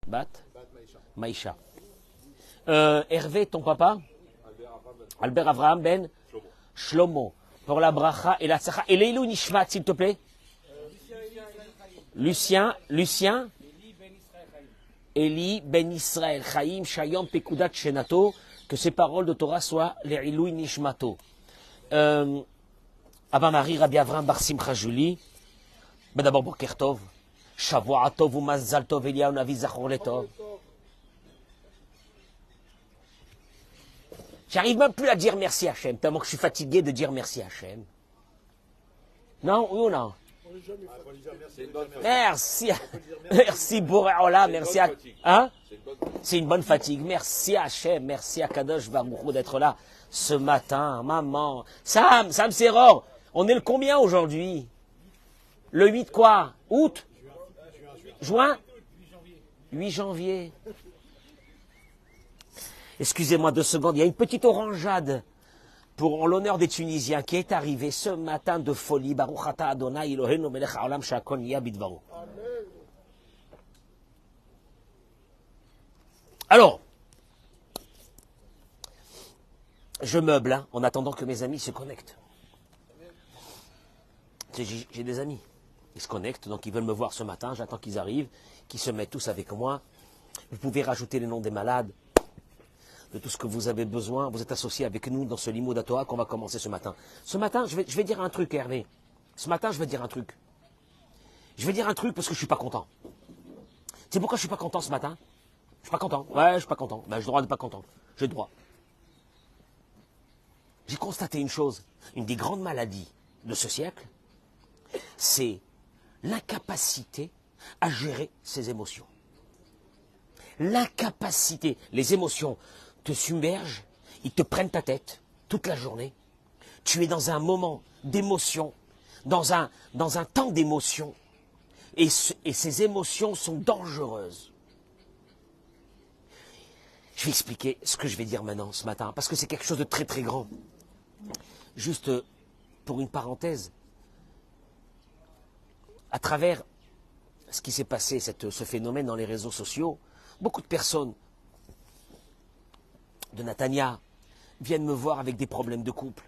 Bat Maïcha. Hervé, ton papa? Albert Avraham Ben Shlomo. Pour la bracha et la tzara. Et Leilou Nishmat, s'il te plaît. Lucien. Eli Ben Israël Chaim Shayom Pekudat Shenato. Que ces paroles de Torah soient les Leilou Nishmato. Abba Marie, Rabbi Avraham Bar Simcha Julie. Ben d'abord, Boker Tov. Shavua Tov ou Mazal Tov Eliyahu Navi Zachor Letov. J'arrive même plus à dire merci Hachem, tellement que je suis fatigué de dire merci Hachem. Non, oui ou non? Merci. Merci Boréola, merci à... Hein? C'est une bonne fatigue. Merci Hachem, merci à Kadosh Baruch d'être là ce matin. Maman. Sam Seror, on est le combien aujourd'hui? Le 8 quoi? Août? Juin? 8 janvier. Excusez-moi 2 secondes, il y a une petite orangeade en l'honneur des Tunisiens qui est arrivée ce matin de folie. Baruch ata Adonai Eloheinu melech haolam she'akol niya bidvaro. Alors, je meuble hein, en attendant que mes amis se connectent. J'ai des amis, ils se connectent, donc ils veulent me voir ce matin, j'attends qu'ils arrivent, qu'ils se mettent tous avec moi. Vous pouvez rajouter les noms des malades, de tout ce que vous avez besoin. Vous êtes associés avec nous dans ce limo d'Atoa qu'on va commencer ce matin. Ce matin, je vais dire un truc, Hervé. Ce matin, je vais dire un truc. Je vais dire un truc parce que je suis pas content. C'est pourquoi je suis pas content ce matin? Je suis pas content. Ouais, je suis pas content. Ben, j'ai le droit de pas content. J'ai le droit. J'ai constaté une chose. Une des grandes maladies de ce siècle, c'est l'incapacité à gérer ses émotions. L'incapacité, les émotions te submergent, ils te prennent ta tête toute la journée. Tu es dans un moment d'émotion, dans un temps d'émotion, et ces émotions sont dangereuses. Je vais expliquer ce que je vais dire maintenant, ce matin, parce que c'est quelque chose de très très grand. Juste pour une parenthèse, à travers ce qui s'est passé, ce phénomène dans les réseaux sociaux, beaucoup de personnes de Natania viennent me voir avec des problèmes de couple,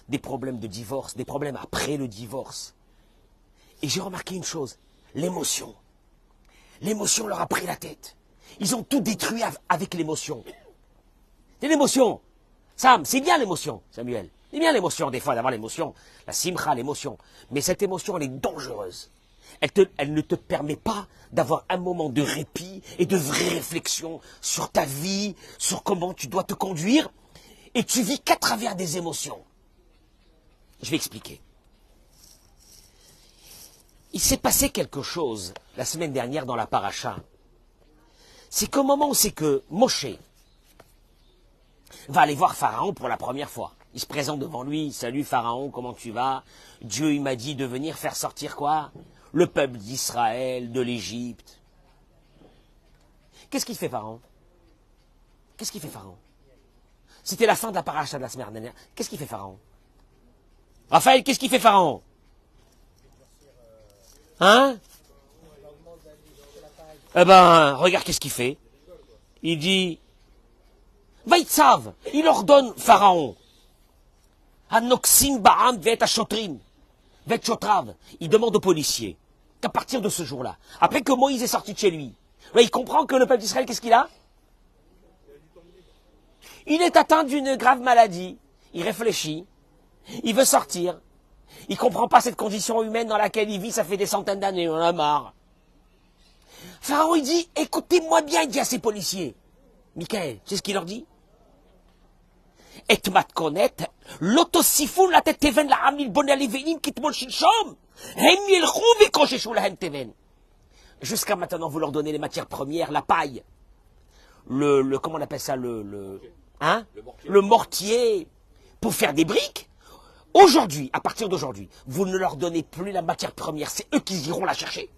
des problèmes de divorce, des problèmes après le divorce. Et j'ai remarqué une chose, l'émotion. L'émotion leur a pris la tête. Ils ont tout détruit avec l'émotion. C'est l'émotion. Sam, c'est bien l'émotion, Samuel. C'est bien l'émotion, des fois, d'avoir l'émotion. La simcha, l'émotion. Mais cette émotion, elle est dangereuse. Elle ne te permet pas d'avoir un moment de répit et de vraie réflexion sur ta vie, sur comment tu dois te conduire. Et tu vis qu'à travers des émotions. Je vais expliquer. Il s'est passé quelque chose la semaine dernière dans la paracha. C'est qu'au moment où c'est que Moshe va aller voir Pharaon pour la première fois. Il se présente devant lui. Salut Pharaon, comment tu vas? Dieu, il m'a dit de venir faire sortir quoi? Le peuple d'Israël, de l'Égypte. Qu'est-ce qu'il fait Pharaon? Qu'est-ce qu'il fait Pharaon? C'était la fin de la paracha de la semaine dernière. Qu'est-ce qu'il fait Pharaon? Raphaël, qu'est-ce qu'il fait Pharaon? Hein? Eh ben, regarde qu'est-ce qu'il fait. Il dit, Vaïtsav, il ordonne Pharaon. Anoxin ba'am vet ashotrim, vet shotrav. Il demande aux policiers qu'à partir de ce jour-là, après que Moïse est sorti de chez lui, il comprend que le peuple d'Israël, qu'est-ce qu'il a? Il est atteint d'une grave maladie. Il réfléchit. Il veut sortir. Il ne comprend pas cette condition humaine dans laquelle il vit, ça fait des centaines d'années, on en a marre. Pharaon, il dit, écoutez-moi bien, il dit à ses policiers. Michael, tu sais ce qu'il leur dit? Et matkonet, l'otosifun la tête teven la amil bonne levenim kitmol shilshom, hem yelchou vekrosheshu lahem teven. Jusqu'à maintenant, vous leur donnez les matières premières, la paille, comment on appelle ça, le mortier, pour faire des briques. Aujourd'hui, à partir d'aujourd'hui, vous ne leur donnez plus la matière première, c'est eux qui iront la chercher.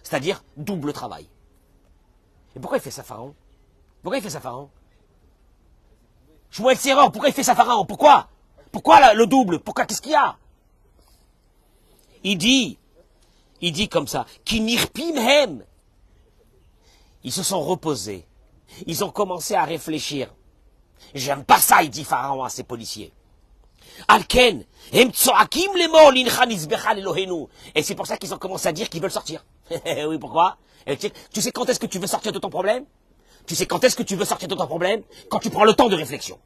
C'est-à-dire double travail. Et pourquoi il fait ça, Pharaon? Pourquoi il fait ça, Pharaon? Shmuel Seror, pourquoi il fait ça, Pharaon? Pourquoi? Pourquoi le double? Pourquoi? Qu'est-ce qu'il y a? Il dit comme ça, Kinirpim hem. Ils se sont reposés. Ils ont commencé à réfléchir. J'aime pas ça, il dit Pharaon à ses policiers. Alken, et c'est pour ça qu'ils ont commencé à dire qu'ils veulent sortir. Oui, pourquoi? Tu sais quand est-ce que tu veux sortir de ton problème? Tu sais quand est-ce que tu veux sortir de ton problème? Quand tu prends le temps de réflexion.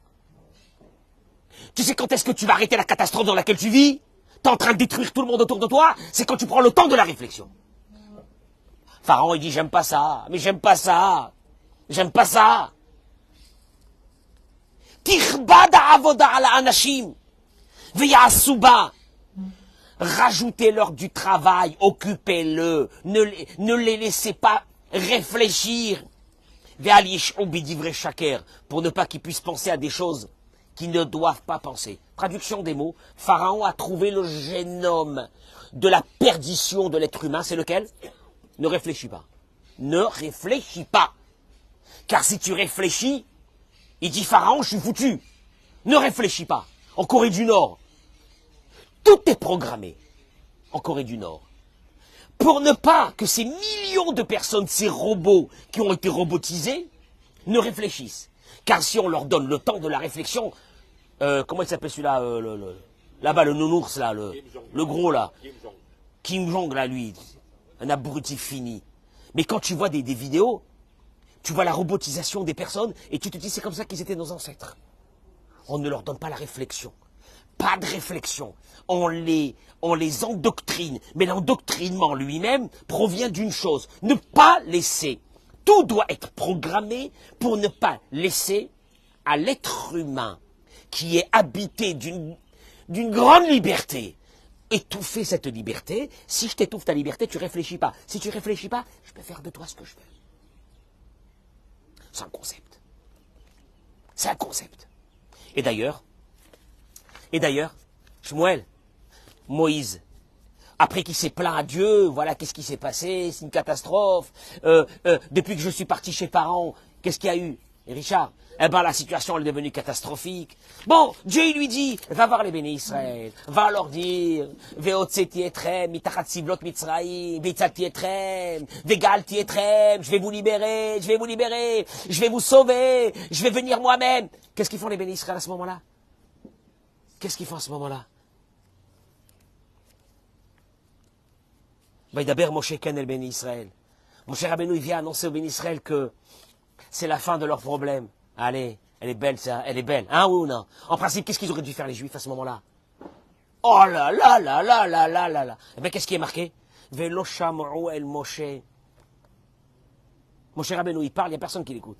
Tu sais quand est-ce que tu vas arrêter la catastrophe dans laquelle tu vis? T'es en train de détruire tout le monde autour de toi? C'est quand tu prends le temps de la réflexion. Pharaon, il dit, j'aime pas ça, mais j'aime pas ça. J'aime pas ça. Tirbada avoda ala anashim. Veyasuba. Rajoutez-leur du travail, occupez-le. Ne les laissez pas réfléchir. Pour ne pas qu'ils puissent penser à des choses qu'ils ne doivent pas penser. Traduction des mots, Pharaon a trouvé le génome de la perdition de l'être humain, c'est lequel? Ne réfléchis pas. Ne réfléchis pas. Car si tu réfléchis, il dit Pharaon, je suis foutu. Ne réfléchis pas. En Corée du Nord, tout est programmé. En Corée du Nord. Pour ne pas que ces millions de personnes, ces robots qui ont été robotisés, ne réfléchissent. Car si on leur donne le temps de la réflexion, comment il s'appelle celui-là, là-bas, le nounours, là, le gros, là. Kim Jong, là, lui, un abruti fini. Mais quand tu vois des vidéos, tu vois la robotisation des personnes, et tu te dis, c'est comme ça qu'ils étaient nos ancêtres. On ne leur donne pas la réflexion. Pas de réflexion. On les endoctrine. Mais l'endoctrinement lui-même provient d'une chose. Ne pas laisser. Tout doit être programmé pour ne pas laisser à l'être humain qui est habité d'une grande liberté étouffer cette liberté. Si je t'étouffe ta liberté, tu réfléchis pas. Si tu réfléchis pas, je peux faire de toi ce que je veux. C'est un concept. C'est un concept. Et d'ailleurs, Shmuel, Moïse, après qu'il s'est plaint à Dieu, voilà qu'est-ce qui s'est passé, c'est une catastrophe. Depuis que je suis parti chez Pharaon, qu'est-ce qu'il y a eu, Richard? Eh ben la situation elle est devenue catastrophique. Bon, Dieu il lui dit, va voir les bénis Israël, va leur dire, Veotseti etrem, mitachat sivlot mitzraïm, Veitzati etrem, Vegalti etrem, je vais vous libérer, je vais vous sauver, je vais venir moi-même. Qu'est-ce qu'ils font les bénis Israël à ce moment-là? Qu'est-ce qu'ils font à ce moment-là? Vaïdaber Moshe Ken el béni Israël. Moshe Rabbeinu il vient annoncer au béni Israël que c'est la fin de leur problème. Allez, elle est belle, ça, elle est belle. Hein, oui ou non? En principe, qu'est-ce qu'ils auraient dû faire, les Juifs, à ce moment-là? Oh là là là là là là là là. Eh bien, qu'est-ce qui est marqué? Velo sham'u el Moshe. Moshe Rabbeinu, il parle, il n'y a personne qui l'écoute.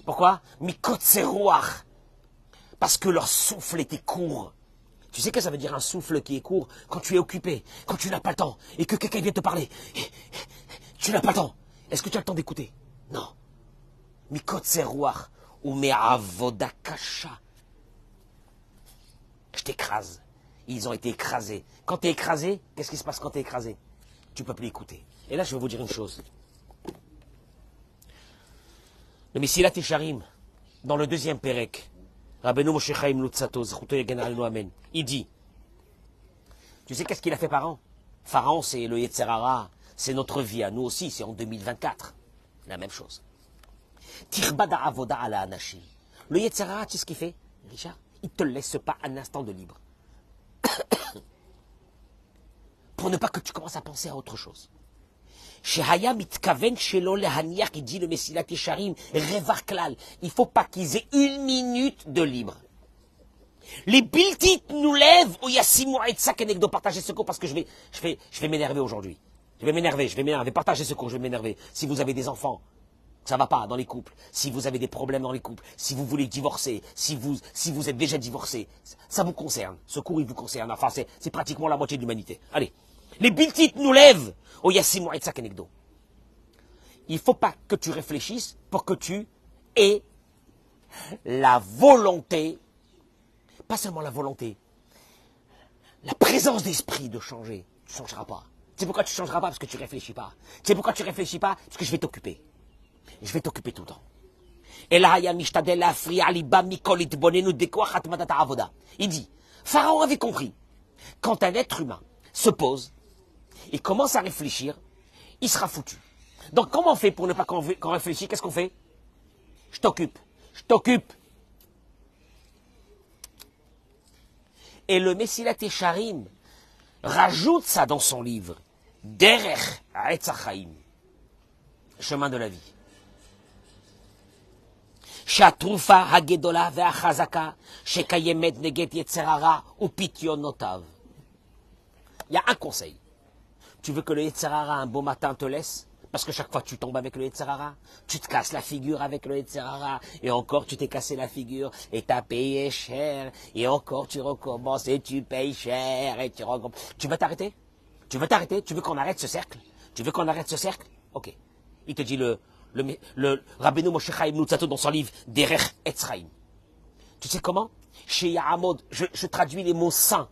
Pourquoi? Mikotse ruach. Parce que leur souffle était court. Tu sais que ça veut dire un souffle qui est court? Quand tu es occupé, quand tu n'as pas le temps, et que quelqu'un vient te parler. Tu n'as pas le temps. Est-ce que tu as le temps d'écouter? Non. Mikotse ruach. Ou me'avoda kasha. Je t'écrase. Ils ont été écrasés. Quand tu es écrasé, qu'est-ce qui se passe quand tu es écrasé? Tu ne peux plus écouter. Et là, je vais vous dire une chose. Le Mesilat Yesharim, dans le deuxième Pérec, Rabbeinu Moshe Chaim Lutzato, Zchuto Yagen Alenu Amen, il dit, tu sais qu'est-ce qu'il a fait Pharaon? Pharaon, c'est le Yetzer Hara, c'est notre vie à nous aussi, c'est en 2024. La même chose. Tirbada avoda ala anashim. Le Yetzer Hara, tu sais ce qu'il fait, Richard? Il ne te laisse pas un instant de libre. Pour ne pas que tu commences à penser à autre chose. Shehaya mitkaven shelo lehaniach, il dit le Mesilat Yesharim, revar klal. Il ne faut pas qu'ils aient une minute de libre. Les biltit nous lèvent au yassimu aitsa kenegdo, partagez ce cours parce que je vais m'énerver aujourd'hui. Je vais m'énerver, partagez ce cours, je vais m'énerver. Si vous avez des enfants, ça va pas dans les couples, si vous avez des problèmes dans les couples, si vous voulez divorcer, si vous êtes déjà divorcé, ça vous concerne. Ce cours, il vous concerne. Enfin, c'est pratiquement la moitié de l'humanité. Allez. Les biltit nous lèvent au yassimu aitsa kenegdo. Il ne faut pas que tu réfléchisses pour que tu aies la volonté, pas seulement la volonté, la présence d'esprit de changer. Tu ne changeras pas. C'est pourquoi tu ne changeras pas? Parce que tu ne réfléchis pas. C'est pourquoi tu ne réfléchis pas? Parce que je vais t'occuper. Je vais t'occuper tout le temps. Il dit, Pharaon avait compris, quand un être humain se pose et commence à réfléchir, il sera foutu. Donc comment on fait pour ne pas qu'on réfléchisse? Qu'est-ce qu'on fait? Je t'occupe. Je t'occupe. Et le Mesilat Yesharim rajoute ça dans son livre. Derech Etzachaim. Chemin de la vie. Shatrufa hagedola ve'achazaka shekayemet neget yetzerara ou pityonotav. Il y a un conseil. Tu veux que le yetzerara un beau matin te laisse? Parce que chaque fois tu tombes avec le yetzerara, tu te casses la figure avec le yetzerara, et encore tu t'es cassé la figure, et t'as payé cher, et encore tu recommences, et tu payes cher, et tu recommences. Tu veux t'arrêter? Tu veux t'arrêter? Tu veux qu'on arrête ce cercle? Tu veux qu'on arrête ce cercle? Ok. Il te dit le Rabbeinu Moshe Chaim Luzzatto dans son livre Derech Etzraim. Tu sais comment? Chez Yahamod, je traduis les mots saints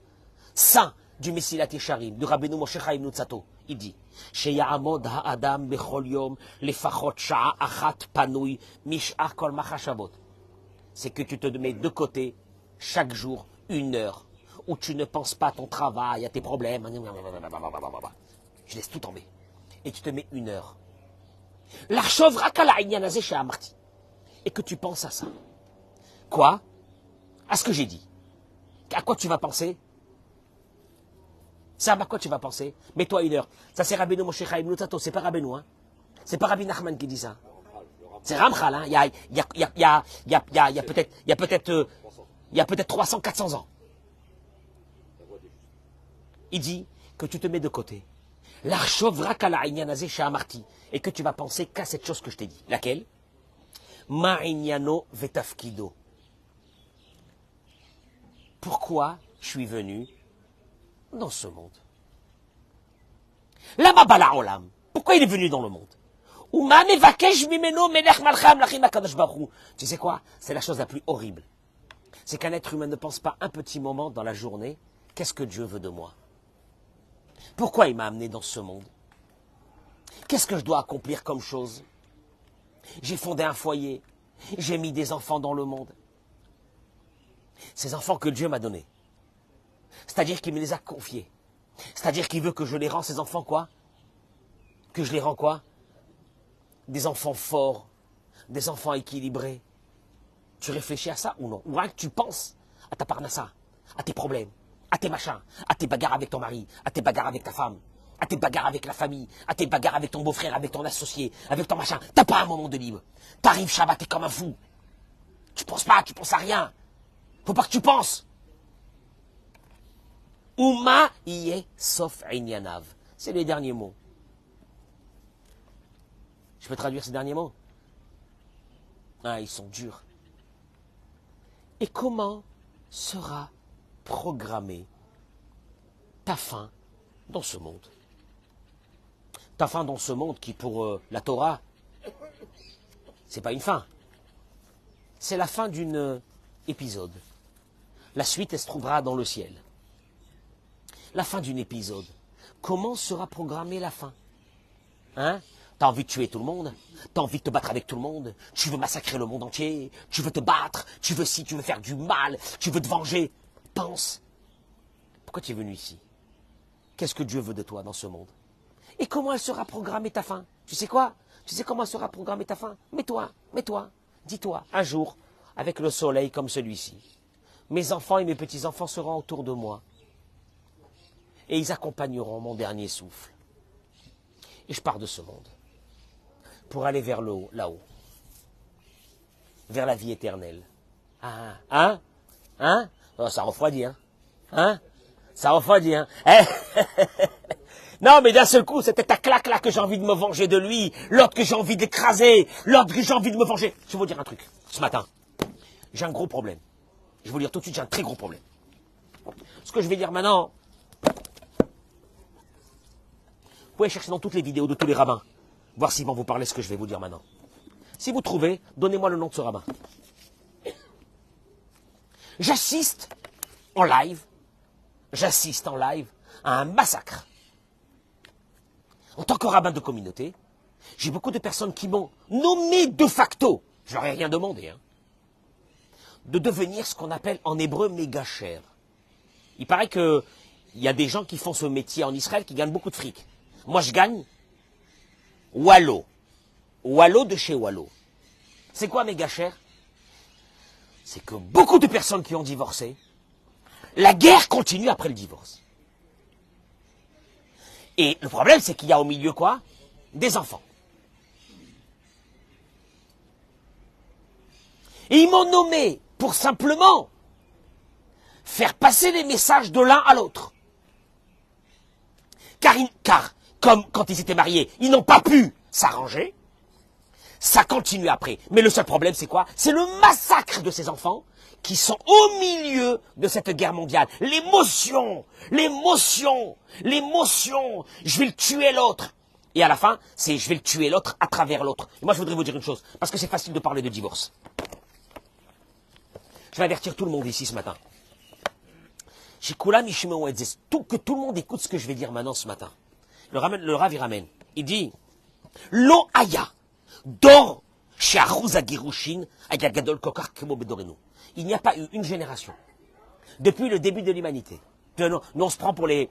du Mesilat Yesharim, du Rabbeinu Moshe Chaim Luzzatto. Il dit, chez Yahamod ha'adam bechol yom lefachot sha'a achat panui mish'ar kol machashavot. C'est que tu te mets de côté chaque jour 1 heure où tu ne penses pas à ton travail, à tes problèmes. Je laisse tout tomber. Et tu te mets 1 heure. Et que tu penses à ça. Quoi? À ce que j'ai dit. À quoi tu vas penser? C'est à quoi tu vas penser? Mets-toi 1 heure. Ça c'est Rabbeinu Moshe Chaim Luzzatto, c'est pas Rabbeinu, hein. C'est pas Rabbi Nachman qui dit ça. C'est Ramchal, hein. Il y a peut-être 300, 400 ans. Il dit que tu te mets de côté. Et que tu vas penser qu'à cette chose que je t'ai dit. Laquelle? Ma'inyano vetafkido. Pourquoi je suis venu dans ce monde? Lama bala olam. Pourquoi il est venu dans le monde? Tu sais quoi? C'est la chose la plus horrible. C'est qu'un être humain ne pense pas un petit moment dans la journée. Qu'est-ce que Dieu veut de moi? Pourquoi il m'a amené dans ce monde? Qu'est-ce que je dois accomplir comme chose? J'ai fondé un foyer. J'ai mis des enfants dans le monde. Ces enfants que Dieu m'a donnés. C'est-à-dire qu'il me les a confiés. C'est-à-dire qu'il veut que je les rends, ces enfants, quoi? Que je les rends quoi? Des enfants forts, des enfants équilibrés. Tu réfléchis à ça ou non? Ou rien que tu penses à ta parnassa, à tes problèmes, à tes machins, à tes bagarres avec ton mari, à tes bagarres avec ta femme, à tes bagarres avec la famille, à tes bagarres avec ton beau-frère, avec ton associé, avec ton machin. T'as pas un moment de libre. T'arrives Shabbat, t'es comme un fou. Tu penses pas, tu penses à rien. Faut pas que tu penses. Uma yé sauf inyanav. C'est les derniers mots. Je peux traduire ces derniers mots? Ah, ils sont durs. Et comment sera programmée ta fin dans ce monde? Ta fin dans ce monde qui, pour la Torah, c'est pas une fin. C'est la fin d'une épisode. La suite, elle se trouvera dans le ciel. La fin d'une épisode. Comment sera programmée la fin? Hein? T'as envie de tuer tout le monde, t'as envie de te battre avec tout le monde, tu veux massacrer le monde entier, tu veux te battre, tu veux faire du mal, tu veux te venger. Pense. Pourquoi tu es venu ici? Qu'est-ce que Dieu veut de toi dans ce monde? Et comment elle sera programmée ta fin? Tu sais quoi? Tu sais comment elle sera programmée ta fin? Mets-toi, dis-toi, un jour, avec le soleil comme celui-ci, mes enfants et mes petits-enfants seront autour de moi. Et ils accompagneront mon dernier souffle. Et je pars de ce monde. Pour aller vers le haut, là-haut. Vers la vie éternelle. Hein? Oh, ça refroidit, hein? Ça refroidit, hein? Non, mais d'un seul coup, c'était ta claque là que j'ai envie de me venger de lui, l'autre que j'ai envie d'écraser, l'autre que j'ai envie de me venger. Je vais vous dire un truc. Ce matin, j'ai un gros problème. Je vais vous dire tout de suite, j'ai un très gros problème. Ce que je vais dire maintenant, vous pouvez chercher dans toutes les vidéos de tous les rabbins, voir s'ils vont vous parler ce que je vais vous dire maintenant. Si vous trouvez, donnez-moi le nom de ce rabbin. J'assiste en live à un massacre. En tant que rabbin de communauté, j'ai beaucoup de personnes qui m'ont nommé de facto, je leur ai rien demandé, de devenir ce qu'on appelle en hébreu mégacher. Il paraît qu'il y a des gens qui font ce métier en Israël qui gagnent beaucoup de fric. Moi, je gagne Wallo. Wallo de chez Wallo. C'est quoi méga cher? C'est que beaucoup de personnes qui ont divorcé, la guerre continue après le divorce. Et le problème, c'est qu'il y a au milieu quoi? Des enfants. Et ils m'ont nommé pour simplement faire passer les messages de l'un à l'autre. Car, comme quand ils étaient mariés, ils n'ont pas pu s'arranger, ça continue après. Mais le seul problème, c'est quoi? C'est le massacre de ces enfants qui sont au milieu de cette guerre mondiale. L'émotion, l'émotion, l'émotion. Je vais le tuer l'autre. Et à la fin, c'est je vais le tuer l'autre à travers l'autre. Et moi, je voudrais vous dire une chose, parce que c'est facile de parler de divorce. Je vais avertir tout le monde ici ce matin. Que tout le monde écoute ce que je vais dire maintenant ce matin. Le Rav, il ramène. Il dit, Lo aya, dor, chez Arouza Girushin, Ayagadol Kokar Kemo Bedorenu. Il n'y a pas eu une génération, depuis le début de l'humanité. Nous, on se prend pour les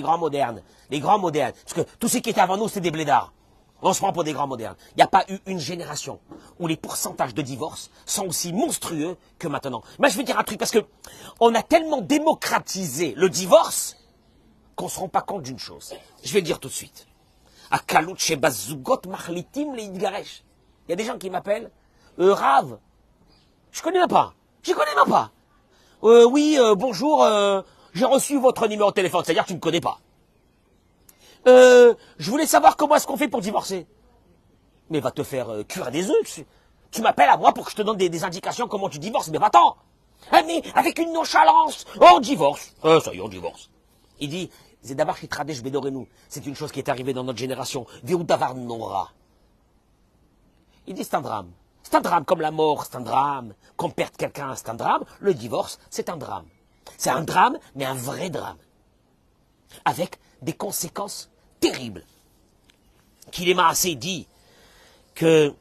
grands modernes. Les grands modernes. Parce que tous ceux qui étaient avant nous, c'était des blédards. On se prend pour des grands modernes. Il n'y a pas eu une génération où les pourcentages de divorce sont aussi monstrueux que maintenant. Moi, je vais dire un truc, parce que on a tellement démocratisé le divorce qu'on ne se rend pas compte d'une chose. Je vais le dire tout de suite. Il y a des gens qui m'appellent Rav. Je connais même pas. Je connais même pas. Oui, bonjour, j'ai reçu votre numéro de téléphone, c'est-à-dire que tu ne me connais pas. Je voulais savoir comment est-ce qu'on fait pour divorcer. Mais va te faire cuire des œufs. Tu m'appelles à moi pour que je te donne des indications comment tu divorces. Mais va-t'en. Ah, mais avec une nonchalance. Oh, on divorce. Ça y est, on divorce. Il dit, Zedabar Chitradesh Bedorenu. C'est une chose qui est arrivée dans notre génération. Veudavar Nora. Il dit, c'est un drame. C'est un drame comme la mort, c'est un drame. Qu'on perde quelqu'un, c'est un drame. Le divorce, c'est un drame. C'est un drame, mais un vrai drame. Avec des conséquences terribles. Qu'il est assez dit que,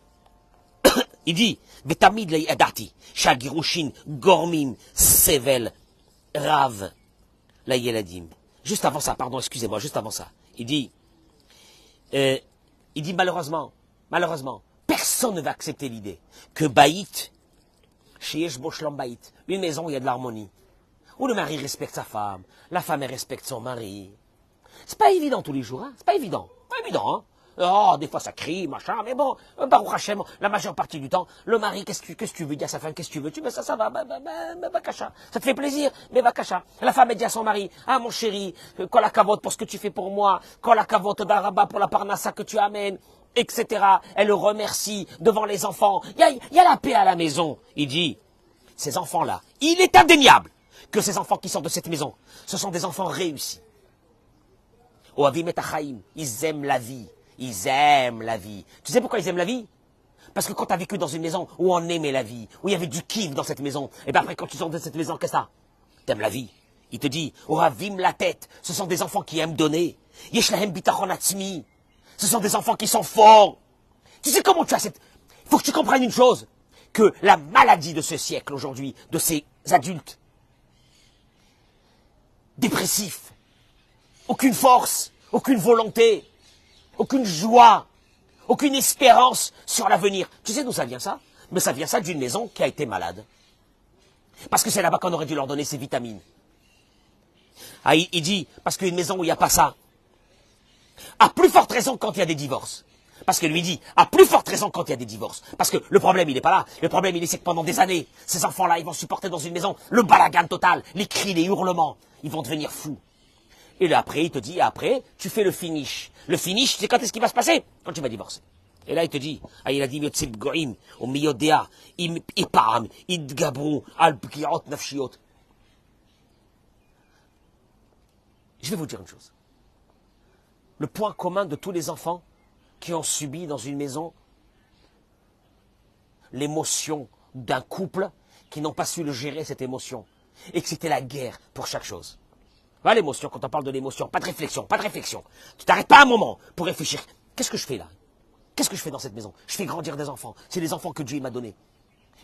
il dit, Betamid le yadati, shagirushin, gormim, sevel, rav, la yeladim. Juste avant ça, pardon, excusez-moi, juste avant ça. Il dit malheureusement, personne ne va accepter l'idée que Baït, Sheyesh Boshlam Baït, une maison où il y a de l'harmonie, où le mari respecte sa femme, la femme elle respecte son mari. C'est pas évident tous les jours, hein, c'est pas évident, hein. Oh, des fois ça crie, machin, mais bon, Baruch Hashem, la majeure partie du temps, le mari, qu'est-ce que tu veux dire à sa femme, qu'est-ce que tu veux, tu veux ça va, Bakacha. Ça te fait plaisir, mais Bakacha. La femme, elle dit à son mari, ah mon chéri, quand la cavote pour ce que tu fais pour moi, quand la cavote d'Araba pour la parnassa que tu amènes, etc. Elle le remercie devant les enfants. Il y a la paix à la maison. Il dit, ces enfants-là, il est indéniable que ces enfants qui sortent de cette maison, ce sont des enfants réussis. Oavim et Achaim, ils aiment la vie. Ils aiment la vie. Tu sais pourquoi ils aiment la vie? Parce que quand tu as vécu dans une maison où on aimait la vie, où il y avait du kiff dans cette maison, et bien après quand tu sors de cette maison, qu'est-ce que ça? T'aimes la vie. Il te dit, Oravim la tête, ce sont des enfants qui aiment donner. Yeshlahem bitachon atzmi. Ce sont des enfants qui sont forts. Tu sais comment tu as cette... Il faut que tu comprennes une chose, que la maladie de ce siècle aujourd'hui, de ces adultes, dépressifs, aucune force, aucune volonté, aucune joie, aucune espérance sur l'avenir. Tu sais d'où ça vient ça? Mais ça vient ça d'une maison qui a été malade. Parce que c'est là-bas qu'on aurait dû leur donner ces vitamines. Ah, il dit, parce qu'une maison où il n'y a pas ça, à plus forte raison quand il y a des divorces. Parce que lui dit, à plus forte raison quand il y a des divorces. Parce que le problème, il n'est pas là. Le problème, c'est que pendant des années, ces enfants-là, ils vont supporter dans une maison le balagan total, les cris, les hurlements. Ils vont devenir fous. Et là, après, il te dit, après, tu fais le finish. Le finish, c'est quand est-ce qui va se passer? Quand tu vas divorcer. Et là, il te dit, il a dit, au miyodea, ipam, idgabru, al-bkiot, nafshiot. Je vais vous dire une chose. Le point commun de tous les enfants qui ont subi dans une maison l'émotion d'un couple qui n'ont pas su le gérer, cette émotion. Et que c'était la guerre pour chaque chose. Voilà l'émotion, quand on parle de l'émotion, pas de réflexion, pas de réflexion. Tu t'arrêtes pas un moment pour réfléchir. Qu'est-ce que je fais là? Qu'est-ce que je fais dans cette maison? Je fais grandir des enfants. C'est les enfants que Dieu m'a donnés.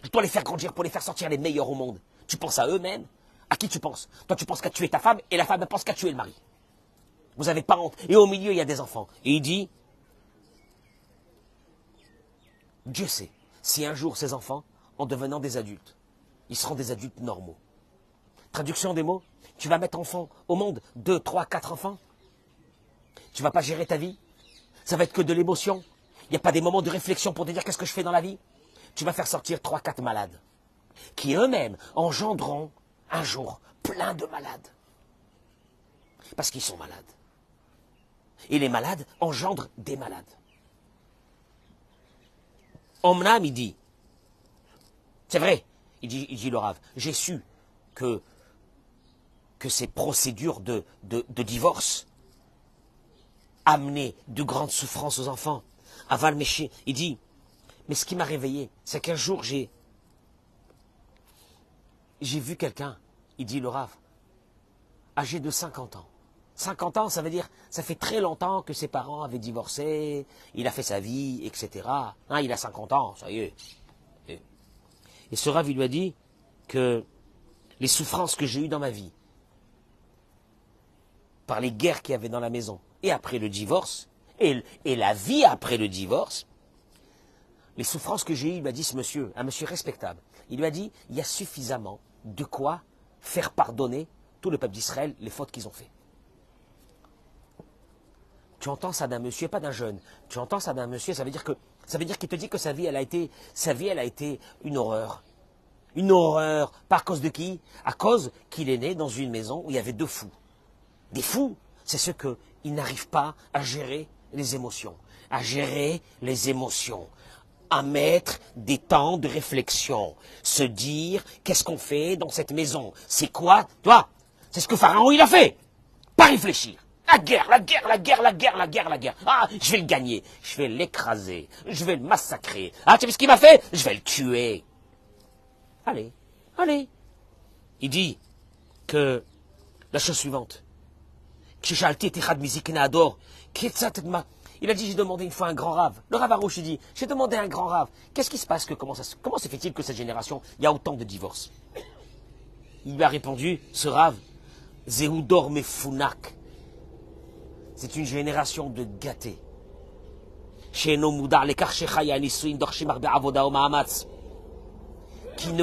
Je dois les faire grandir pour les faire sortir les meilleurs au monde. Tu penses à eux-mêmes? À qui tu penses? Toi, tu penses qu'à tuer ta femme et la femme pense qu'à tuer le mari. Vous n'avez pas honte. Et au milieu, il y a des enfants. Et il dit, Dieu sait si un jour ces enfants, en devenant des adultes, ils seront des adultes normaux. Traduction des mots, tu vas mettre enfant au monde, 2, 3, 4 enfants. Tu vas pas gérer ta vie. Ça va être que de l'émotion. Il n'y a pas des moments de réflexion pour te dire qu'est-ce que je fais dans la vie. Tu vas faire sortir 3, 4 malades qui eux-mêmes engendreront un jour plein de malades. Parce qu'ils sont malades. Et les malades engendrent des malades. Omnam, il dit, c'est vrai, il dit le Rav, j'ai su que ces procédures de divorce amenaient de grandes souffrances aux enfants. Aval Méché, il dit, mais ce qui m'a réveillé, c'est qu'un jour j'ai vu quelqu'un, il dit le Rav, âgé de 50 ans. 50 ans, ça veut dire, ça fait très longtemps que ses parents avaient divorcé, il a fait sa vie, etc. Hein, il a 50 ans, ça y est. Et ce Rav, il lui a dit que les souffrances que j'ai eues dans ma vie, par les guerres qu'il y avait dans la maison, et après le divorce, et la vie après le divorce, les souffrances que j'ai eues, il m'a dit ce monsieur, un monsieur respectable, il lui a dit, il y a suffisamment de quoi faire pardonner tout le peuple d'Israël les fautes qu'ils ont fait. Tu entends ça d'un monsieur, pas d'un jeune. Tu entends ça d'un monsieur, ça veut dire qu'il te dit que sa vie, elle a été une horreur. Une horreur. Par cause de qui? À cause qu'il est né dans une maison où il y avait 2 fous. Des fous, c'est ceux qui n'arrivent pas à gérer les émotions. À gérer les émotions. À mettre des temps de réflexion. Se dire, qu'est-ce qu'on fait dans cette maison? C'est quoi? Toi, c'est ce que Pharaon, il a fait. Pas réfléchir. La guerre. Ah, je vais le gagner. Je vais l'écraser. Je vais le massacrer. Ah, tu sais ce qu'il m'a fait? Je vais le tuer. Allez. Il dit que la chose suivante. Il a dit, j'ai demandé une fois un grand rave. Le rave Arouche, il dit, j'ai demandé un grand rave. Qu'est-ce qui se passe? Comment se fait-il que cette génération, il y a autant de divorces? Il lui a répondu, ce rave, Zéhoudor Mefounak. C'est une génération de gâtés. Qui ne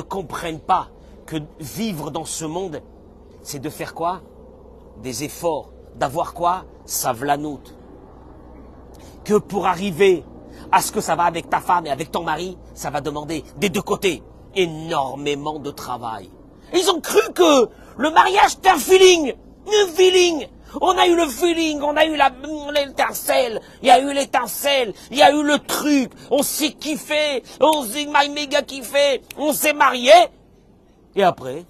comprennent pas que vivre dans ce monde, c'est de faire quoi? Des efforts. D'avoir quoi? Savlanout. Que pour arriver à ce que ça va avec ta femme et avec ton mari, ça va demander des 2 côtés énormément de travail. Et ils ont cru que le mariage c'était un feeling. Un feeling. On a eu le feeling, on a eu l'étincelle, il y a eu l'étincelle, il y a eu le truc, on s'est kiffé, on s'est méga kiffé, on s'est marié. Et après,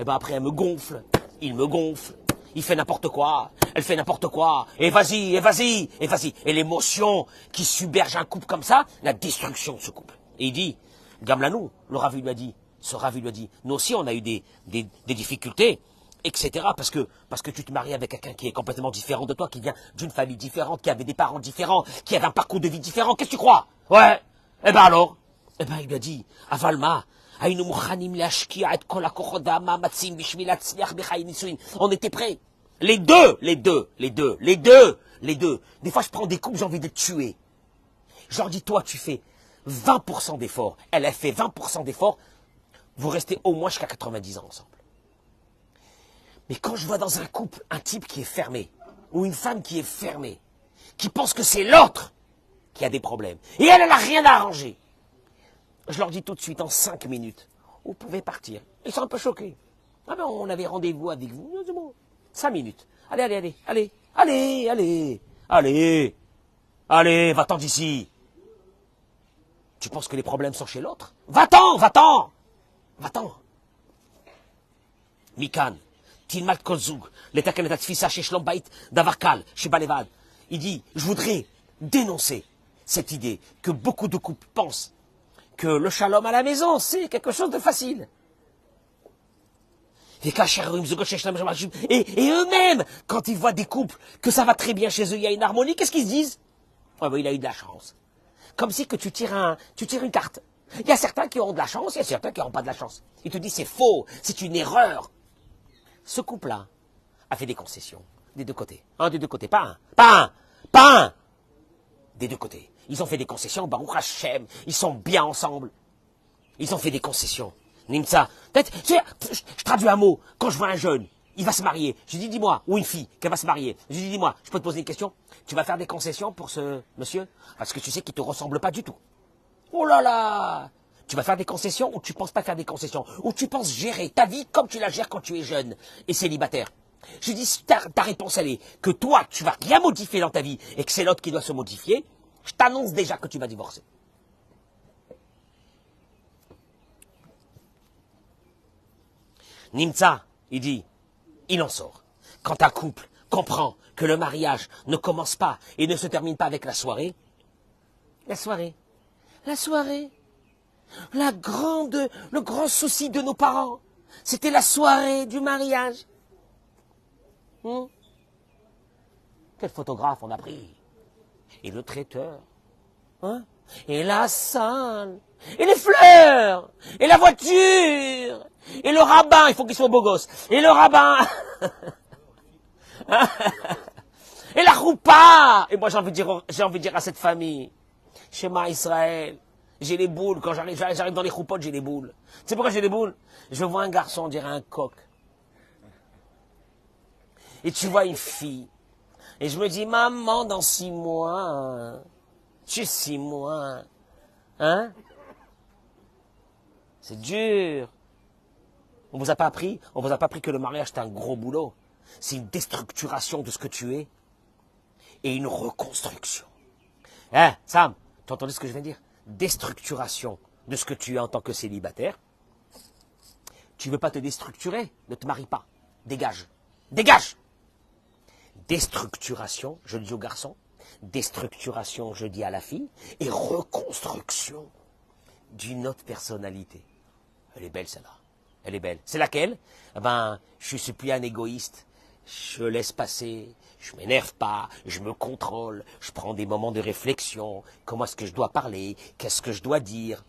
après elle me gonfle, il me gonfle, il fait n'importe quoi, elle fait n'importe quoi, et vas-y. Et l'émotion qui submerge un couple comme ça, la destruction de ce couple. Et il dit, Gamlanou, le Rav lui a dit, nous aussi on a eu des difficultés, etc. Parce que tu te maries avec quelqu'un qui est complètement différent de toi, qui vient d'une famille différente, qui avait des parents différents, qui avait un parcours de vie différent. Qu'est-ce que tu crois? Ouais. Alors? Il lui a dit, Avalma, on était prêts. Les deux. Des fois, je prends des couples, j'ai envie de les tuer. Je leur dis, toi, tu fais 20% d'efforts. Elle a fait 20% d'efforts. Vous restez au moins jusqu'à 90 ans ensemble. Mais quand je vois dans un couple un type qui est fermé, ou une femme qui est fermée, qui pense que c'est l'autre qui a des problèmes, et elle n'a rien à arranger, je leur dis tout de suite, en 5 minutes, vous pouvez partir. Ils sont un peu choqués. Ah ben, on avait rendez-vous avec vous. Non, c'est bon. 5 minutes. Allez, va-t'en d'ici. Tu penses que les problèmes sont chez l'autre? Va-t'en. Mikan. Tilmat Kozug, l'Etakenetat Fissa chez Shlombait, Davarkal, chez Balevad. Il dit, je voudrais dénoncer cette idée que beaucoup de couples pensent que le shalom à la maison, c'est quelque chose de facile. Et eux-mêmes, quand ils voient des couples, que ça va très bien chez eux, il y a une harmonie, qu'est-ce qu'ils se disent? Oh, ben, il a eu de la chance. Comme si que tu tires une carte. Il y a certains qui ont de la chance, il y a certains qui n'ont pas de la chance. Il te dit, c'est faux, c'est une erreur. Ce couple-là a fait des concessions, des 2 côtés. Des 2 côtés, pas un. Des 2 côtés. Ils ont fait des concessions, Baruch Hashem, ils sont bien ensemble. Ils ont fait des concessions. Nimtza. Peut-être, je traduis un mot. Quand je vois un jeune, il va se marier. Je dis, dis-moi, ou une fille qui va se marier. Je dis, dis-moi, je peux te poser une question? Tu vas faire des concessions pour ce monsieur? Parce que tu sais qu'il ne te ressemble pas du tout. Oh là là! Tu vas faire des concessions ou tu penses pas faire des concessions? Ou tu penses gérer ta vie comme tu la gères quand tu es jeune et célibataire? Je dis, si ta réponse elle est que toi, tu vas rien modifier dans ta vie et que c'est l'autre qui doit se modifier, je t'annonce déjà que tu vas divorcer. Nimtza, il dit, il en sort. Quand un couple comprend que le mariage ne commence pas et ne se termine pas avec la soirée, le grand souci de nos parents, c'était la soirée du mariage. Quel photographe on a pris? Et le traiteur, et la salle, et les fleurs, et la voiture, et le rabbin, il faut qu'il soit beau gosse, et le rabbin, et la roupa. Et moi j'ai envie de dire à cette famille, Shema Israël, j'ai les boules, quand j'arrive dans les roupotes, j'ai les boules. Tu sais pourquoi j'ai les boules? Je vois un garçon, on dirait un coq. Et tu vois une fille. Et je me dis, maman, dans 6 mois, j'ai 6 mois, c'est dur. On vous a pas appris que le mariage c'est un gros boulot. C'est une déstructuration de ce que tu es et une reconstruction. Sam, tu entendais ce que je viens de dire? Déstructuration de ce que tu es en tant que célibataire. Tu veux pas te déstructurer? Ne te marie pas. Dégage. Dégage! Déstructuration, je le dis au garçon. Déstructuration, je dis à la fille. Et reconstruction d'une autre personnalité. Elle est belle celle-là. Elle est belle. C'est laquelle? Je suis plus un égoïste. Je laisse passer. Je m'énerve pas. Je me contrôle. Je prends des moments de réflexion. Comment est-ce que je dois parler? Qu'est-ce que je dois dire?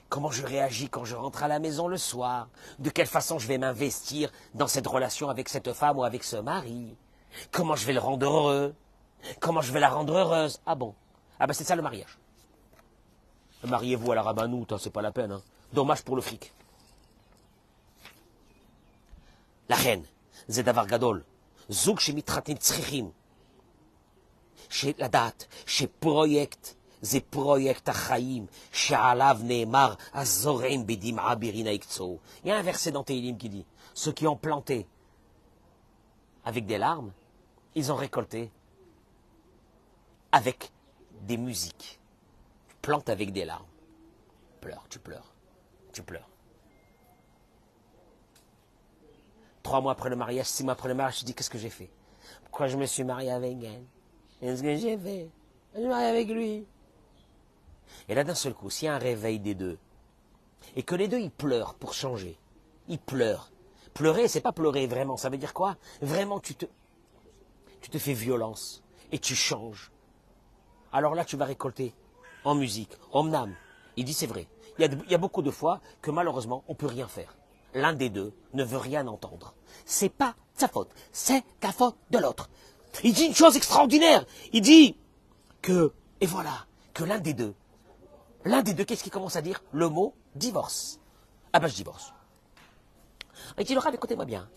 Comment je réagis quand je rentre à la maison le soir? De quelle façon je vais m'investir dans cette relation avec cette femme ou avec ce mari? Comment je vais le rendre heureux? Comment je vais la rendre heureuse? Ah bon? C'est ça le mariage. Mariez-vous à la rabbanoute, c'est pas la peine. Dommage pour le fric. La reine, Zedavar Gadol, Zouk Shemitchatin Tzrichim, chez la date, chez project, זה פרויקט החיים שעליו נאמר הזורעים בדמעה ברינה יקצרו. Il y a un verset dans Tehillim qui dit, ceux qui ont planté avec des larmes, ils ont récolté avec des musiques. Tu plantes avec des larmes. Tu pleures. 3 mois après le mariage, 6 mois après le mariage, je dis, qu'est-ce que j'ai fait? Pourquoi je me suis marié avec elle? Qu'est-ce que j'ai fait? Je me suis marié avec lui. Et là, d'un seul coup, s'il y a un réveil des deux, et que les deux, ils pleurent pour changer, ils pleurent. Pleurer, c'est pas pleurer vraiment, ça veut dire quoi? Vraiment, tu te fais violence, et tu changes. Alors là, tu vas récolter en musique, en âme. Il dit, c'est vrai, il y a beaucoup de fois que malheureusement, on ne peut rien faire. L'un des deux ne veut rien entendre. C'est pas sa faute, c'est la faute de l'autre. Il dit une chose extraordinaire, il dit que, et voilà, que l'un des deux, qu'est-ce qu'il commence à dire? Le mot divorce. Je divorce. Il dit, Laura, écoutez-moi bien.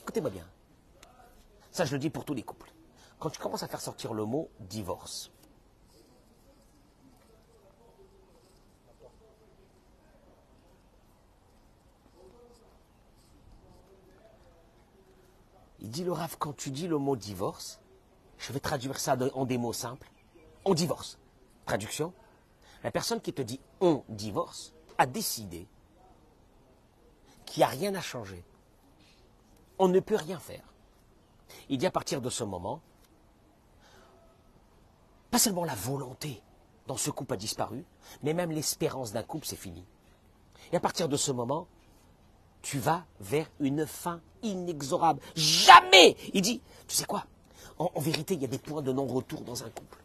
Ça, je le dis pour tous les couples. Quand tu commences à faire sortir le mot divorce, il dit, le Rav, quand tu dis le mot divorce, je vais traduire ça en des mots simples. On divorce. Traduction. La personne qui te dit on divorce a décidé qu'il n'y a rien à changer. On ne peut rien faire. Il dit à partir de ce moment, pas seulement la volonté dans ce couple a disparu, mais même l'espérance d'un couple, c'est fini. Et à partir de ce moment, tu vas vers une fin inexorable. Jamais! Il dit, tu sais quoi? En vérité, il y a des points de non-retour dans un couple.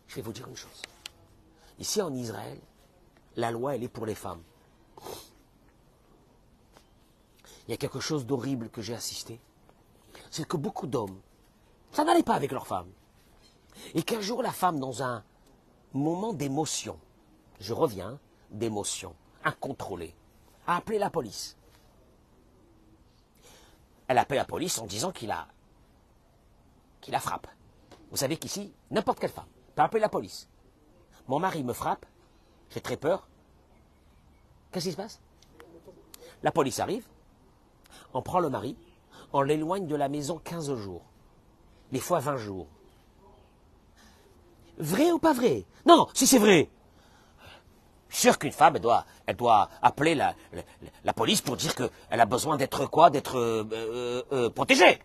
Je vais vous dire une chose. Ici en Israël, la loi, elle est pour les femmes. Il y a quelque chose d'horrible que j'ai assisté. C'est que beaucoup d'hommes, ça n'allait pas avec leurs femmes. Et qu'un jour, la femme, dans un moment d'émotion, je reviens, d'émotion, incontrôlée, a appelé la police. Elle appelle la police en disant qu'il la frappe. Vous savez qu'ici, n'importe quelle femme peut appeler la police. Mon mari me frappe, j'ai très peur. Qu'est-ce qui se passe? La police arrive, on prend le mari, on l'éloigne de la maison 15 jours, des fois 20 jours. Vrai ou pas vrai? Non, si c'est vrai. Je suis sûr qu'une femme, elle doit appeler la police pour dire qu'elle a besoin d'être quoi? D'être protégée.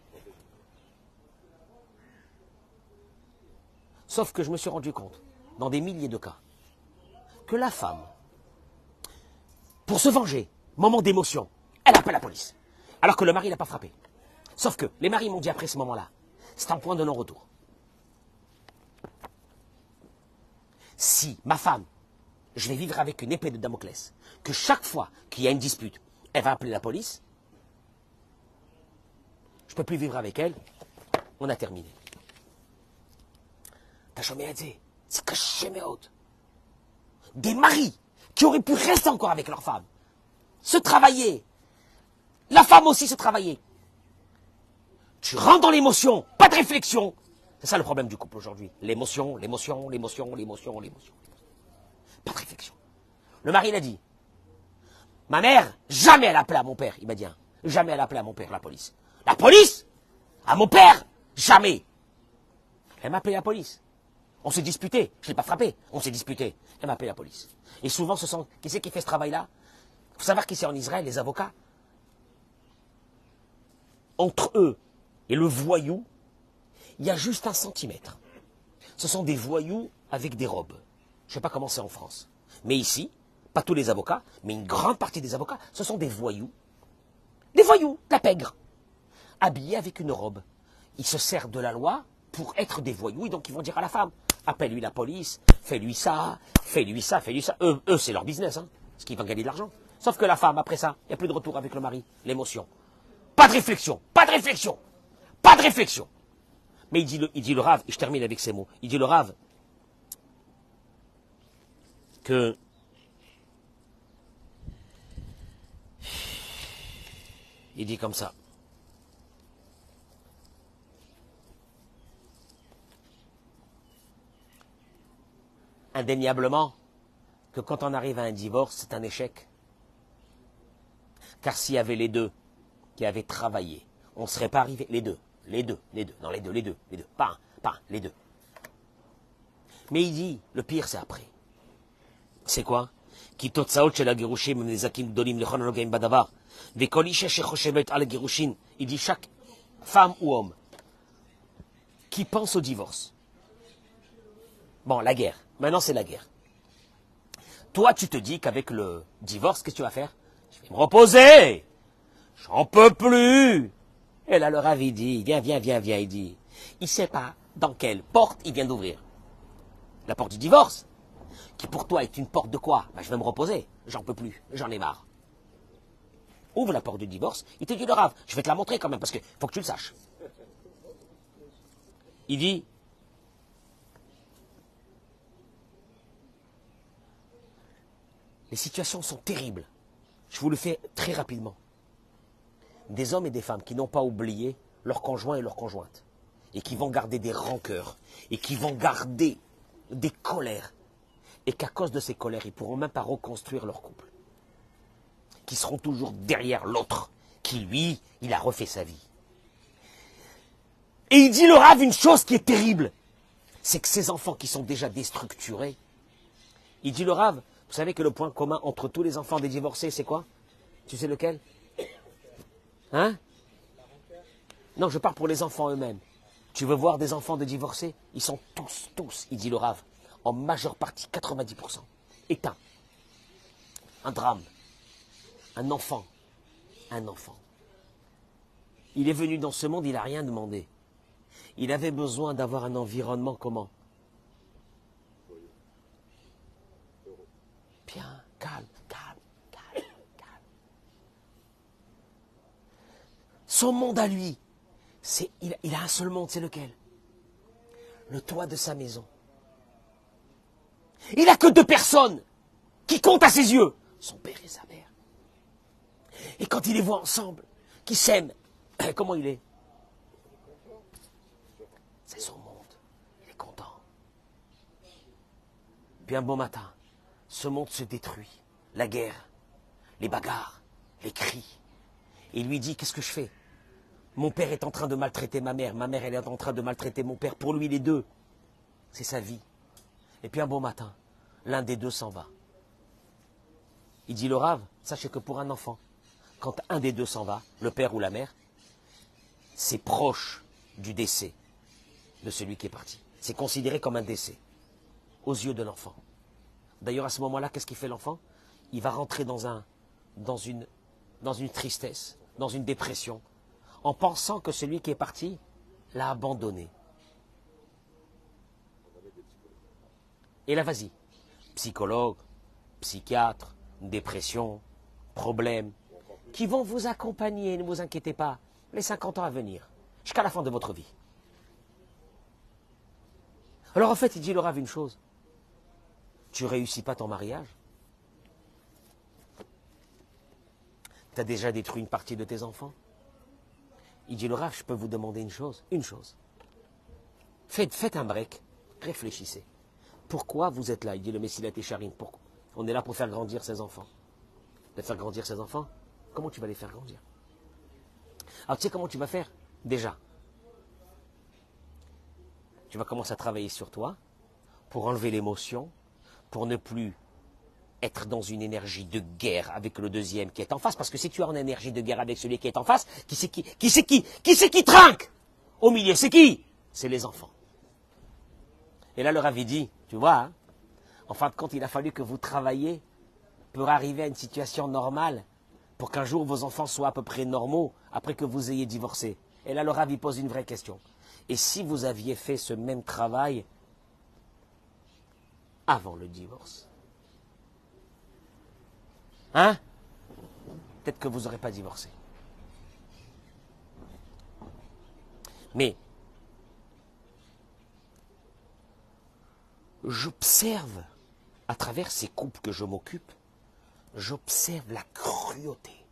Sauf que je me suis rendu compte, dans des milliers de cas, que la femme, pour se venger, moment d'émotion, elle appelle la police. Alors que le mari n'a pas frappé. Sauf que les maris m'ont dit après ce moment-là, c'est un point de non-retour. Si ma femme, je vais vivre avec une épée de Damoclès, que chaque fois qu'il y a une dispute, elle va appeler la police, je ne peux plus vivre avec elle, on a terminé. C'est caché mes hôtes. Des maris qui auraient pu rester encore avec leur femme, se travailler, la femme aussi se travailler. Tu rentres dans l'émotion, pas de réflexion. C'est ça le problème du couple aujourd'hui. L'émotion, l'émotion, l'émotion, l'émotion, l'émotion. Pas de réflexion. Le mari, il a dit, ma mère, jamais elle appelait à mon père. Il m'a dit, hein, jamais elle appelait à mon père, la police. La police? À mon père? Jamais. Elle m'a appelé la police. On s'est disputé. Je ne l'ai pas frappé. On s'est disputé. Elle m'a appelé la police. Et souvent, qui c'est qui fait ce travail-là? Il faut savoir qu'ici en Israël, les avocats, entre eux et le voyou, il y a juste 1 centimètre. Ce sont des voyous avec des robes. Je ne sais pas comment c'est en France. Mais ici, pas tous les avocats, mais une grande partie des avocats, ce sont des voyous. Des voyous, la pègre. Habillés avec une robe. Ils se servent de la loi pour être des voyous. Et donc ils vont dire à la femme, appelle-lui la police, fais-lui ça, fais-lui ça, fais-lui ça. Eux c'est leur business, hein, parce qu'ils vont gagner de l'argent. Sauf que la femme, après ça, il n'y a plus de retour avec le mari. L'émotion. Pas de réflexion, pas de réflexion, pas de réflexion. Mais il dit le Rav, et je termine avec ces mots, il dit le Rav que il dit comme ça. Indéniablement que quand on arrive à un divorce, c'est un échec. Car s'il y avait les deux qui avaient travaillé, on ne serait pas arrivé. Les deux. Non, les deux. Pas un, les deux. Mais il dit, le pire c'est après. C'est quoi? Il dit chaque femme ou homme qui pense au divorce. Bon, la guerre. Maintenant, c'est la guerre. Toi, tu te dis qu'avec le divorce, qu'est-ce que tu vas faire? Je vais me reposer. J'en peux plus. Et là, le Rav, il dit, viens, il dit. Il ne sait pas dans quelle porte il vient d'ouvrir. La porte du divorce, qui pour toi est une porte de quoi? Ben, je vais me reposer. J'en peux plus. J'en ai marre. Ouvre la porte du divorce. Il te dit, le Rav, je vais te la montrer quand même, parce qu'il faut que tu le saches. Il dit, les situations sont terribles. Je vous le fais très rapidement. Des hommes et des femmes qui n'ont pas oublié leur conjoint et leur conjointe, et qui vont garder des rancœurs, et qui vont garder des colères, et qu'à cause de ces colères, ils ne pourront même pas reconstruire leur couple. Qui seront toujours derrière l'autre, qui lui, il a refait sa vie. Et il dit le Rav une chose qui est terrible, c'est que ces enfants qui sont déjà déstructurés, il dit le Rav, vous savez que le point commun entre tous les enfants des divorcés, c'est quoi? Tu sais lequel? Hein? Non, je parle pour les enfants eux-mêmes. Tu veux voir des enfants de divorcés? Ils sont tous, il dit le Rav, en majeure partie, 90%, éteints. Un drame. Un enfant. Il est venu dans ce monde, il n'a rien demandé. Il avait besoin d'avoir un environnement comment? Bien, calme. Son monde à lui, il a un seul monde, c'est lequel? le toit de sa maison. Il n'a que deux personnes qui comptent à ses yeux, son père et sa mère. Et quand il les voit ensemble, qui s'aiment, comment il est? C'est son monde. Il est content. Puis un beau matin, ce monde se détruit. La guerre, les bagarres, les cris. Et il lui dit, qu'est-ce que je fais? Mon père est en train de maltraiter ma mère elle est en train de maltraiter mon père. Pour lui, les deux, c'est sa vie. Et puis un beau matin, l'un des deux s'en va. Il dit, le Rav, sachez que pour un enfant, quand un des deux s'en va, le père ou la mère, c'est proche du décès de celui qui est parti. C'est considéré comme un décès aux yeux de l'enfant. D'ailleurs, à ce moment-là, qu'est-ce qu'il fait l'enfant? Il va rentrer dans une tristesse, dans une dépression, en pensant que celui qui est parti l'a abandonné. Et là, vas-y. Psychologue, psychiatre, dépression, problème, qui vont vous accompagner, ne vous inquiétez pas, les 50 ans à venir, jusqu'à la fin de votre vie. Alors en fait, il dit le Rav une chose. Tu réussis pas ton mariage. Tu as déjà détruit une partie de tes enfants. Il dit le Rav, je peux vous demander une chose. Faites un break, réfléchissez. Pourquoi vous êtes là? Il dit le Messilat Yesharim. Pourquoi? On est là pour faire grandir ses enfants. De faire grandir ses enfants? Comment tu vas les faire grandir? Alors tu sais comment tu vas faire? Déjà, tu vas commencer à travailler sur toi pour enlever l'émotion, pour ne plus être dans une énergie de guerre avec le deuxième qui est en face. Parce que si tu es en énergie de guerre avec celui qui est en face, qui c'est qui trinque? Au milieu, c'est qui? C'est les enfants. Et là, le Rav dit, tu vois, hein, en fin de compte, il a fallu que vous travailliez pour arriver à une situation normale, pour qu'un jour vos enfants soient à peu près normaux, après que vous ayez divorcé. Et là, le Rav pose une vraie question. Et si vous aviez fait ce même travail avant le divorce? Hein? Peut-être que vous n'aurez pas divorcé. Mais j'observe, à travers ces couples que je m'occupe, j'observe la cruauté,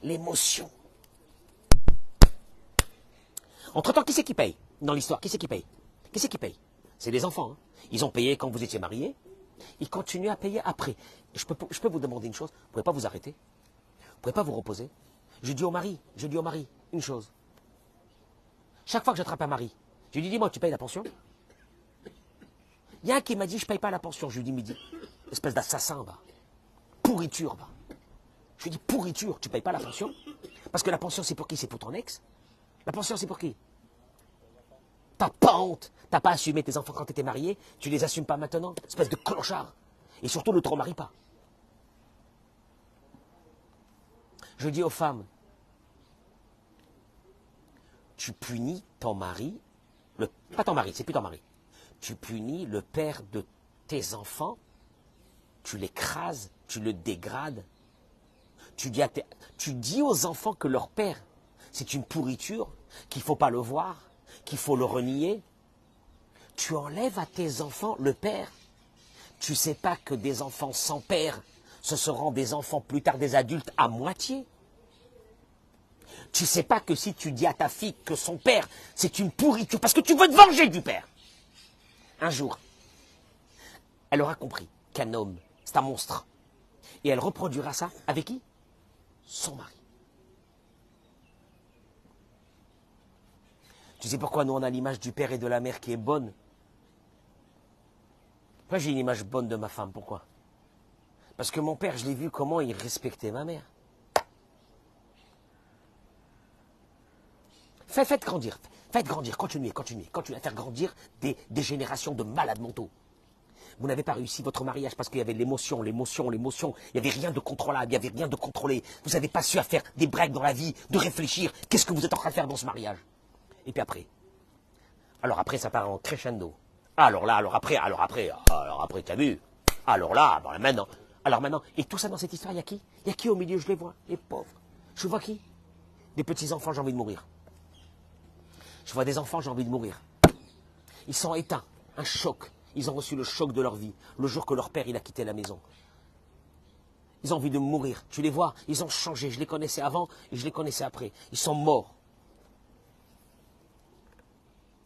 l'émotion. Entre-temps, qui c'est qui paye dans l'histoire? Qui c'est qui paye? Qui c'est qui paye? C'est les enfants. Hein. Ils ont payé quand vous étiez mariés. Ils continuent à payer après. Je peux vous demander une chose. Vous ne pouvez pas vous arrêter. Vous ne pouvez pas vous reposer. Je dis au mari une chose. Chaque fois que j'attrape un mari, je lui dis, dis-moi, tu payes la pension? Il y a un qui m'a dit, je ne paye pas la pension. Je lui dis, midi. Espèce d'assassin, va. Pourriture, va. Je lui dis, pourriture, tu ne payes pas la pension? Parce que la pension, c'est pour qui? C'est pour ton ex? La pension, c'est pour qui? T'as pas honte? T'as pas assumé tes enfants quand tu étais marié? Tu les assumes pas maintenant? Espèce de clochard. Et surtout, ne te remarie pas. Je dis aux femmes, tu punis ton mari, pas ton mari, c'est plus ton mari. Tu punis le père de tes enfants, tu l'écrases, tu le dégrades. Tu dis aux enfants que leur père, c'est une pourriture, qu'il ne faut pas le voir, qu'il faut le renier. Tu enlèves à tes enfants le père. Tu ne sais pas que des enfants sans père, ce seront des enfants plus tard, des adultes à moitié. Tu ne sais pas que si tu dis à ta fille que son père, c'est une pourriture, parce que tu veux te venger du père. Un jour, elle aura compris qu'un homme, c'est un monstre. Et elle reproduira ça avec qui? Son mari. Tu sais pourquoi nous on a l'image du père et de la mère qui est bonne? Moi j'ai une image bonne de ma femme, pourquoi? Parce que mon père, je l'ai vu comment il respectait ma mère. Faites grandir, continuez à faire grandir des générations de malades mentaux. Vous n'avez pas réussi votre mariage parce qu'il y avait l'émotion, il n'y avait rien de contrôlable, il n'y avait rien de contrôlé. Vous n'avez pas su à faire des breaks dans la vie, de réfléchir, qu'est-ce que vous êtes en train de faire dans ce mariage? Et puis après, ça part en crescendo. Alors après, t'as vu? Maintenant. Alors maintenant, et tout ça dans cette histoire, il y a qui? Il y a qui au milieu? Je les vois, les pauvres. Je vois qui? Des petits enfants, j'ai envie de mourir. Je vois des enfants, j'ai envie de mourir. Ils sont éteints. Un choc. Ils ont reçu le choc de leur vie. Le jour que leur père, il a quitté la maison. Ils ont envie de mourir. Tu les vois, ils ont changé. Je les connaissais avant et je les connaissais après. Ils sont morts.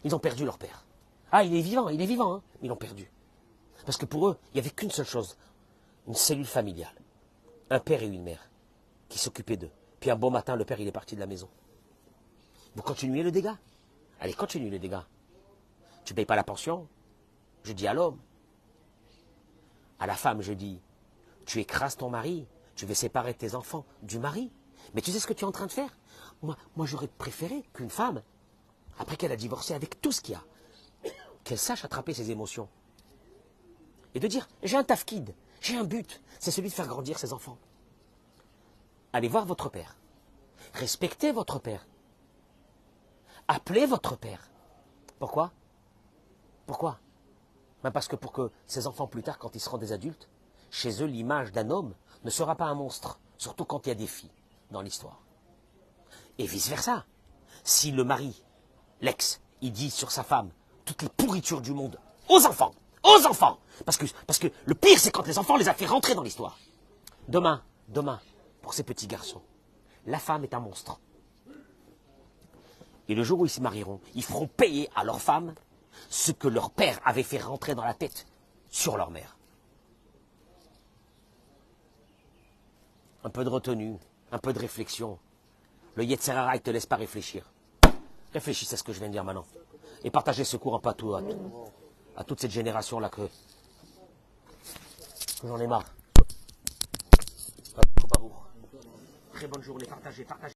Ils ont perdu leur père. Ah, il est vivant, hein, mais ils l'ont perdu. Parce que pour eux, il n'y avait qu'une seule chose. Une cellule familiale. Un père et une mère qui s'occupaient d'eux. Puis un beau matin, le père, il est parti de la maison. Vous continuez le dégât? Allez, continue le dégât. Tu ne payes pas la pension? Je dis à l'homme. À la femme, je dis, tu écrases ton mari, tu veux séparer tes enfants du mari. Mais tu sais ce que tu es en train de faire? Moi j'aurais préféré qu'une femme, après qu'elle a divorcé avec tout ce qu'il y a, qu'elle sache attraper ses émotions. Et de dire, j'ai un tafkid, j'ai un but, c'est celui de faire grandir ses enfants. Allez voir votre père. Respectez votre père. Appelez votre père. Pourquoi? Pourquoi? Ben parce que pour que ces enfants plus tard, quand ils seront des adultes, chez eux, l'image d'un homme ne sera pas un monstre, surtout quand il y a des filles dans l'histoire. Et vice-versa. Si le mari, l'ex, il dit sur sa femme toutes les pourritures du monde aux enfants, parce que le pire, c'est quand les enfants les a fait rentrer dans l'histoire. Demain, pour ces petits garçons, la femme est un monstre. Et le jour où ils se marieront, ils feront payer à leur femme ce que leur père avait fait rentrer dans la tête sur leur mère. Un peu de retenue, un peu de réflexion. Le Yetzer Hara, il ne te laisse pas réfléchir. Réfléchissez à ce que je viens de dire maintenant. Et partagez ce cours un peu à toute cette génération-là que j'en ai marre. Très bonne journée, partagez.